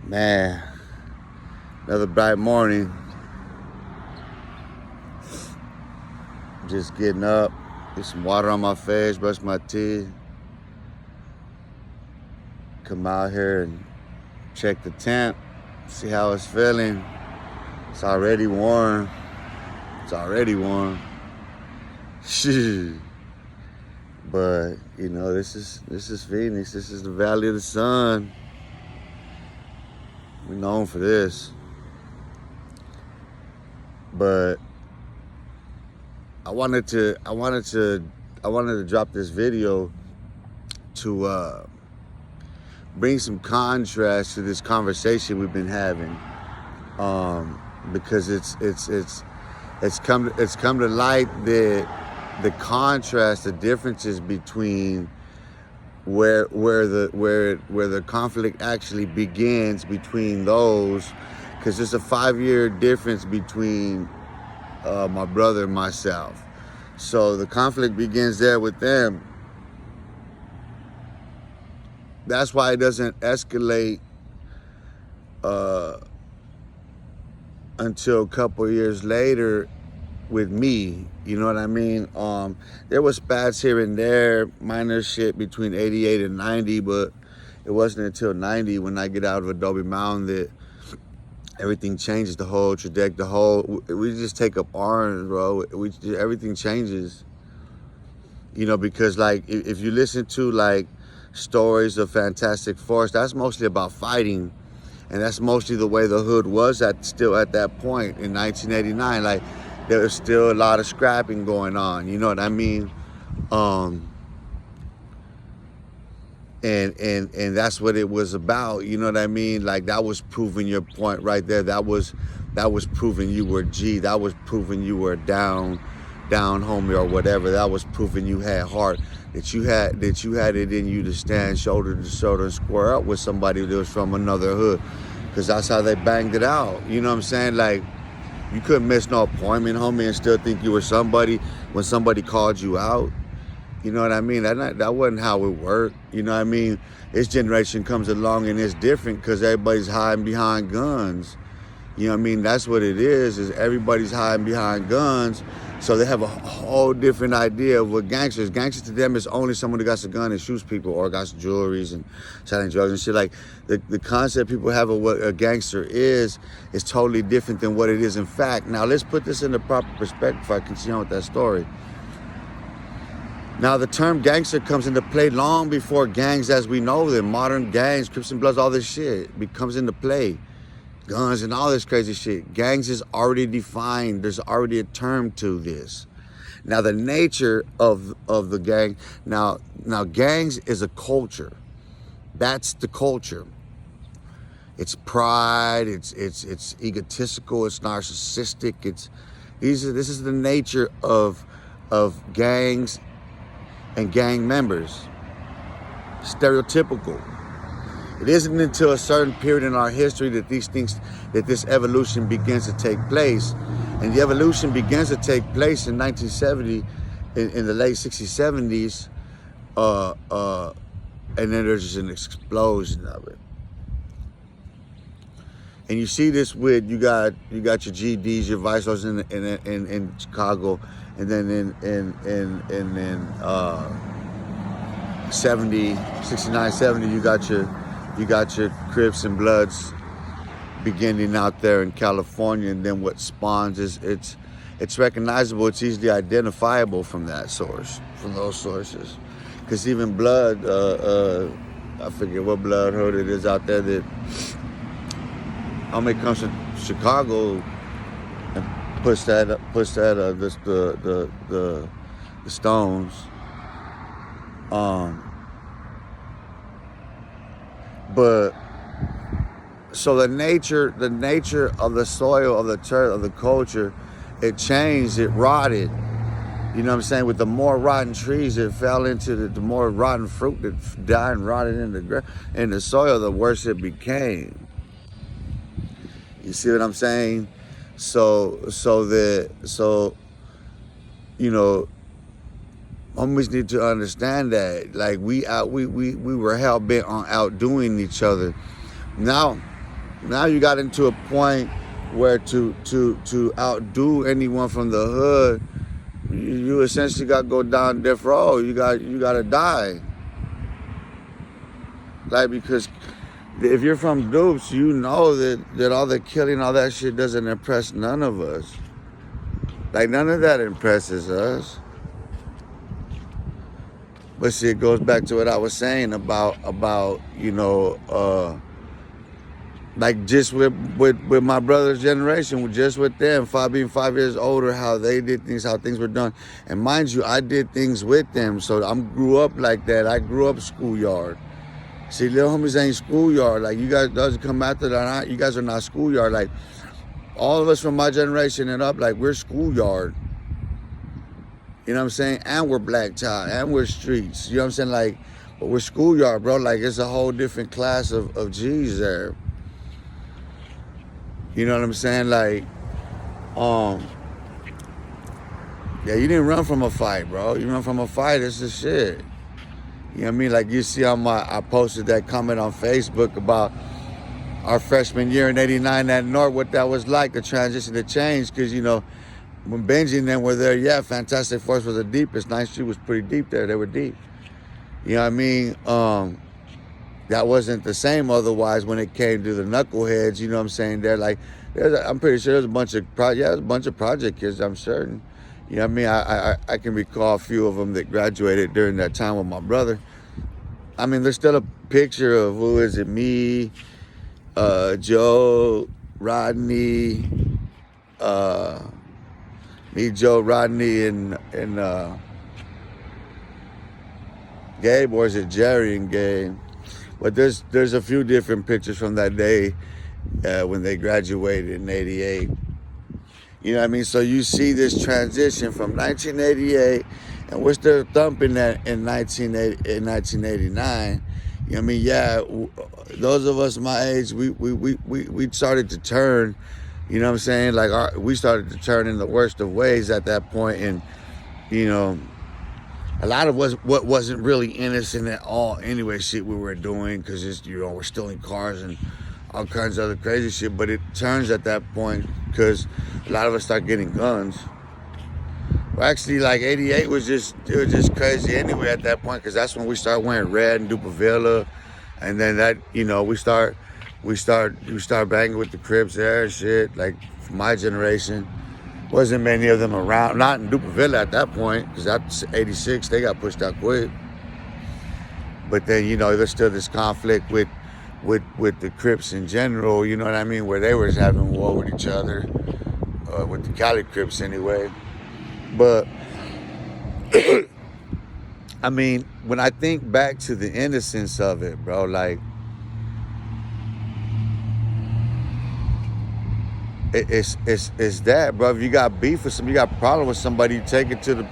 Man, another bright morning. Just getting up, get some water on my face, brush my teeth. Come out here and check the temp, see how it's feeling. It's already warm. It's already warm. But you know, this is Phoenix. This is the Valley of the Sun. We're known for this. But I wanted to drop this video to bring some contrast to this conversation we've been having, because it's come to light that the contrast, the differences between where the conflict actually begins between those, because there's a 5-year difference between my brother and myself. So the conflict begins there with them. That's why it doesn't escalate until a couple of years later with me. You know what I mean? There was spats here and there, minor shit between 88 and 90, but it wasn't until 90 when I get out of Adobe Mountain that everything changes. The whole trajectory, we just take up arms, bro. Everything changes. You know, because like if you listen to like stories of Fantastic Force, that's mostly about fighting, and that's mostly the way the hood was still at that point in 1989. Like there was still a lot of scrapping going on. You know what I mean? And that's what it was about. You know what I mean? Like that was proving your point right there. That was proving you were G. That was proving you were down homie or whatever. That was proving you had heart. That you had it in you to stand shoulder to shoulder and square up with somebody that was from another hood, because that's how they banged it out. You know what I'm saying? Like you couldn't miss no appointment, homie, and still think you were somebody when somebody called you out. You know what I mean? That wasn't how it worked. You know what I mean? This generation comes along and it's different because everybody's hiding behind guns. You know what I mean? That's what it is everybody's hiding behind guns. So they have a whole different idea of what gangsters. Gangsters to them is only someone who got a gun and shoots people or got some jewelries and selling drugs and shit. Like the concept people have of what a gangster is totally different than what it is in fact. Now let's put this in the proper perspective if I continue on with that story. Now the term gangster comes into play long before gangs as we know them. Modern gangs, Crips and Bloods, all this shit comes into play. Guns and all this crazy shit. Gangs is already defined. There's already a term to this. Now the nature of the gang. Now gangs is a culture. That's the culture. It's pride. It's egotistical. It's narcissistic. This is the nature of gangs and gang members. Stereotypical. It isn't until a certain period in our history that this evolution begins to take place. And the evolution begins to take place in 1970, in the late 60s, 70s, and then there's just an explosion of it. And you see this with, you got your GDs, your vice lords in Chicago, and then in 69, 70, you got your Crips and Bloods beginning out there in California, and then what spawns is it's recognizable, it's easily identifiable from that source, from those sources. Because even Blood, I forget what Blood hood it is out there that it comes to Chicago and push that the Stones. But so the nature of the soil, of the church, of the culture, it changed, it rotted. You know what I'm saying? With the more rotten trees that fell into the more rotten fruit that died and rotted in the soil, the worse it became. You see what I'm saying? So you know, homies need to understand that, like, we were hell bent on outdoing each other. Now Now you got into a point where to outdo anyone from the hood, you essentially got to go down death row. You got to die. Like, because if you're from Dupes, you know that all the killing, all that shit doesn't impress none of us. Like, none of that impresses us. But see, it goes back to what I was saying about like just with my brother's generation, just with them, being 5 years older, how they did things, how things were done. And mind you, I did things with them, so I grew up like that. I grew up schoolyard. See, little homies ain't schoolyard. Like, you guys doesn't come after that. You guys are not schoolyard. Like, all of us from my generation and up, like, we're schoolyard. You know what I'm saying? And we're black tie, and we're streets. You know what I'm saying? Like, but we're schoolyard, bro. Like, it's a whole different class of G's there. You know what I'm saying? Like, yeah, you didn't run from a fight, bro. You run from a fight, it's the shit. You know what I mean? Like, you see I posted that comment on Facebook about our freshman year in '89 at North, what that was like, the transition to change, because, you know, when Benji and them were there, yeah, Fantastic Force was the deepest. 9th Street was pretty deep there. They were deep. You know what I mean? That wasn't the same otherwise when it came to the knuckleheads, you know what I'm saying? They're like, I'm pretty sure there's a bunch of project kids, I'm certain. You know what I mean? I can recall a few of them that graduated during that time with my brother. I mean, there's still a picture of, who is it, me, Joe, Rodney, Joe, Rodney, and Gabe, or is it Jerry and Gabe? But there's a few different pictures from that day when they graduated in '88. You know what I mean? So you see this transition from 1988, and we're still thumping that in 1989. You know what I mean? Yeah, those of us my age, we started to turn. You know what I'm saying? Like, we started to turn in the worst of ways at that point, and you know, a lot of what wasn't really innocent at all. Anyway, shit we were doing, because it's, you know, we're stealing cars and all kinds of other crazy shit. But it turns at that point because a lot of us start getting guns. Well, actually, like '88 was just crazy anyway at that point, because that's when we started wearing red and Dupavilla, and then that, you know, we start banging with the Crips there and shit. Like, for my generation, wasn't many of them around, not in Dupavilla at that point, because that's '86. They got pushed out quick. But then, you know, there's still this conflict with the Crips in general. You know what I mean? Where they were having war with each other, with the Cali Crips anyway. But I mean, when I think back to the innocence of it, bro, like, it's that, bro. If you got beef with somebody, you got a problem with somebody, you take it to the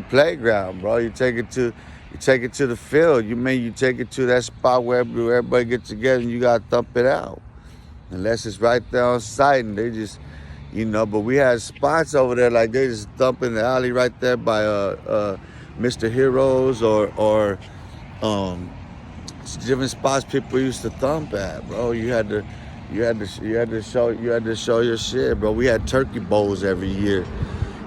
playground, bro. You take it to the field. You take it to that spot where everybody gets together and you gotta thump it out. Unless it's right there on site and they just, you know. But we had spots over there, like they just thumping the alley right there by Mr. Heroes or different spots people used to thump at, bro. You had to show your shit, bro. We had turkey bowls every year.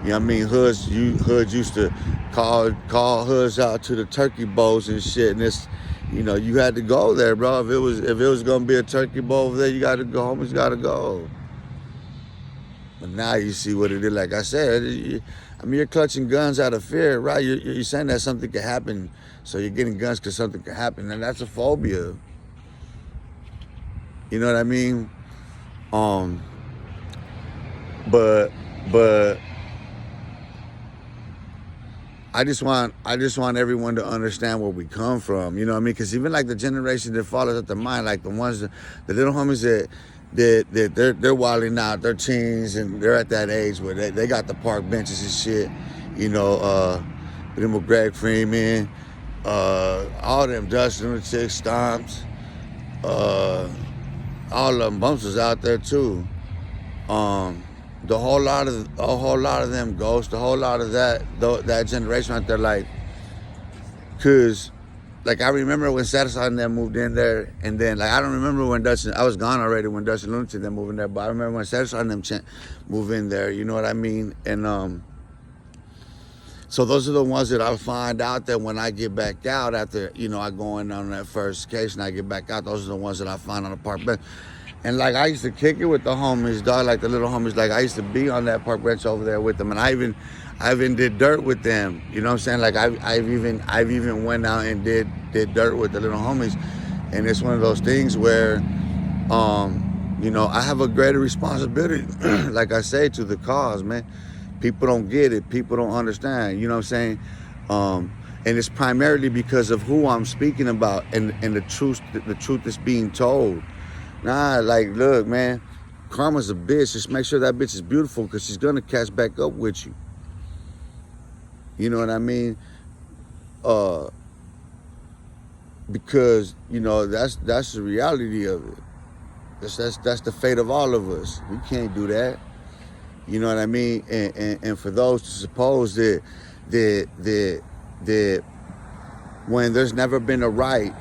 You know what I mean? Hoods used to call hoods out to the turkey bowls and shit. And it's, you know, you had to go there, bro. If it was gonna be a turkey bowl over there, you gotta go. Homies gotta go. But now you see what it is. Like I said, I mean, you're clutching guns out of fear, right? You're saying that something could happen, so you're getting guns because something could happen, and that's a phobia. You know what I mean? But I just want everyone to understand where we come from. You know what I mean? Because even like the generation that follows up the mind, like the little homies that they're wilding out, they're teens and they're at that age where they got the park benches and shit. You know, them with Greg Freeman, all them Dustin the Chicks, Stomps, all of them Bumps was out there too. The whole lot of them Ghosts, the whole lot of that generation out there, like, cause like I remember when Satisfied and them moved in there, and then like I don't remember when Dustin. I was gone already when Dustin Lunatic them moved in there, but I remember when Satisfied and them moved in there. You know what I mean? And so those are the ones that I find out that when I get back out after, you know, I go in on that first case and I get back out, those are the ones that I find on the park bench. And like I used to kick it with the homies, dog, like the little homies. Like I used to be on that park bench over there with them, and I even did dirt with them. You know what I'm saying? Like I've even went out and did dirt with the little homies, and it's one of those things where, you know, I have a greater responsibility, like I say, to the cause, man. People don't get it. People don't understand. You know what I'm saying? And it's primarily because of who I'm speaking about and the truth is being told. Nah, like, look, man, karma's a bitch. Just make sure that bitch is beautiful because she's going to catch back up with you. You know what I mean? Because, you know, that's the reality of it. That's the fate of all of us. We can't do that. You know what I mean? And for those to suppose that when there's never been a right,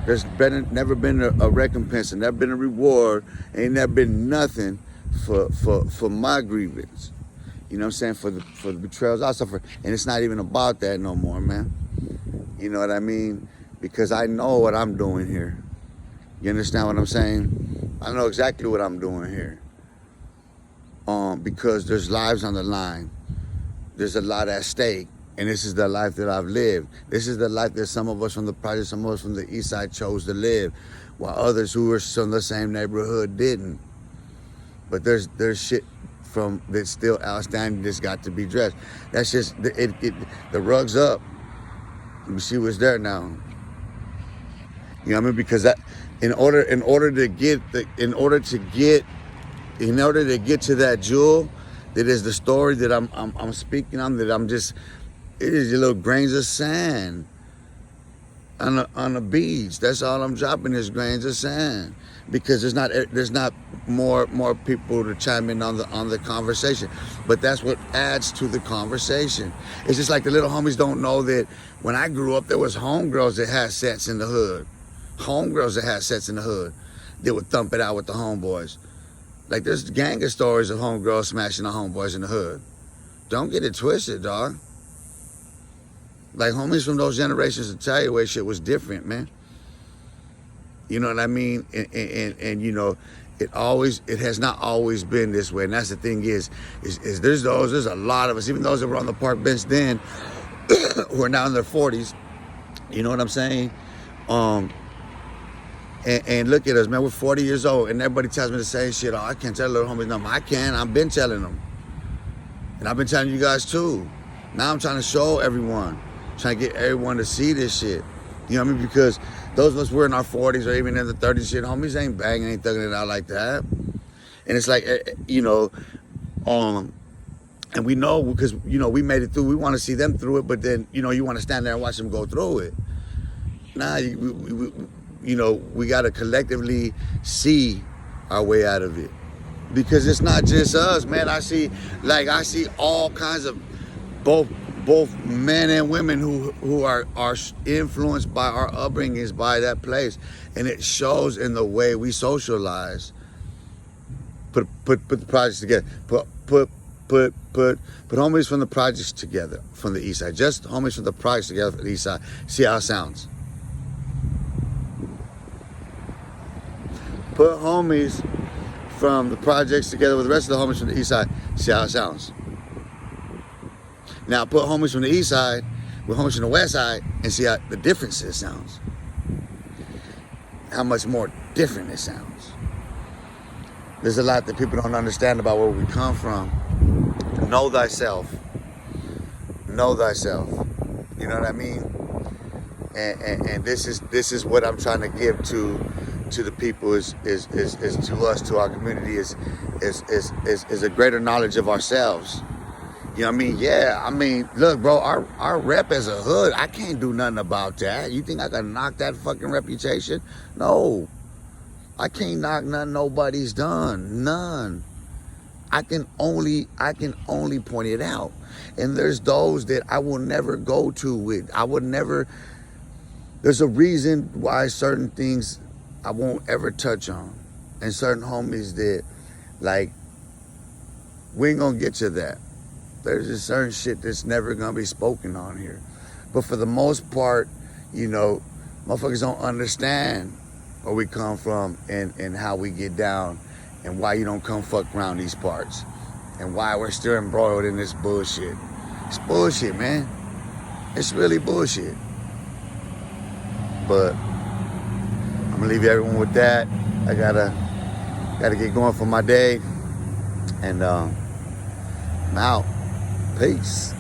there's never been a recompense, and never been a reward, ain't never been nothing for my grievance. You know what I'm saying? For the betrayals I suffer. And it's not even about that no more, man. You know what I mean? Because I know what I'm doing here. You understand what I'm saying? I know exactly what I'm doing here. Because there's lives on the line. There's a lot at stake. And this is the life that I've lived. This is the life that some of us from the project, some of us from the east side chose to live, while others who were from the same neighborhood didn't. But there's shit from that's still outstanding that's got to be addressed. That's just, the rug's up. You see what's there now. You know what I mean? Because that, in order to get to that jewel, that is the story that I'm speaking on, that I'm just, it is your little grains of sand on the beach. That's all I'm dropping is grains of sand, because there's not more people to chime in on the conversation. But that's what adds to the conversation. It's just like the little homies don't know that when I grew up, there was homegirls that had sets in the hood. Homegirls that had sets in the hood. They would thump it out with the homeboys. Like, there's gang of stories of homegirls smashing the homeboys in the hood. Don't get it twisted, dog. Like, homies from those generations will tell you where shit was different, man. You know what I mean? And you know, it has not always been this way. And that's the thing is there's a lot of us, even those that were on the park bench then, who are now in their 40s. You know what I'm saying? And look at us, man. We're 40 years old, and everybody tells me the same shit. Oh, I can't tell little homies nothing. I can. I've been telling them. And I've been telling you guys, too. Now I'm trying to show everyone. Trying to get everyone to see this shit. You know what I mean? Because those of us who are in our 40s or even in the 30s, shit, homies ain't banging, ain't thugging it out like that. And it's like, you know, and we know because, you know, we made it through. We want to see them through it, but then, you know, you want to stand there and watch them go through it. Nah, you know, we got to collectively see our way out of it. Because it's not just us, man. I see all kinds of both men and women who are influenced by our upbringings, by that place. And it shows in the way we socialize. Put the projects together. Put homies from the projects together from the east side. Just homies from the projects together from the east side. See how it sounds. Put homies from the projects together with the rest of the homies from the east side. See how it sounds. Now put homies from the east side with homies from the west side and see how the differences sounds. How much more different it sounds. There's a lot that people don't understand about where we come from. Know thyself. Know thyself. You know what I mean? And this is what I'm trying to give to the people is to us, to our community, is a greater knowledge of ourselves. You know what I mean? Yeah, I mean, look, bro, our rep as a hood, I can't do nothing about that. You think I can knock that fucking reputation? No. I can't knock nothing nobody's done. None. I can only point it out. And there's those that I will never go to with. There's a reason why certain things I won't ever touch on. And certain homies that, like, we ain't gonna get to that. There's just certain shit that's never gonna be spoken on here. But for the most part, you know, motherfuckers don't understand where we come from and how we get down and why you don't come fuck around these parts and why we're still embroiled in this bullshit. It's bullshit, man. It's really bullshit. But I'm gonna leave everyone with that. I gotta get going for my day. And I'm out. Peace.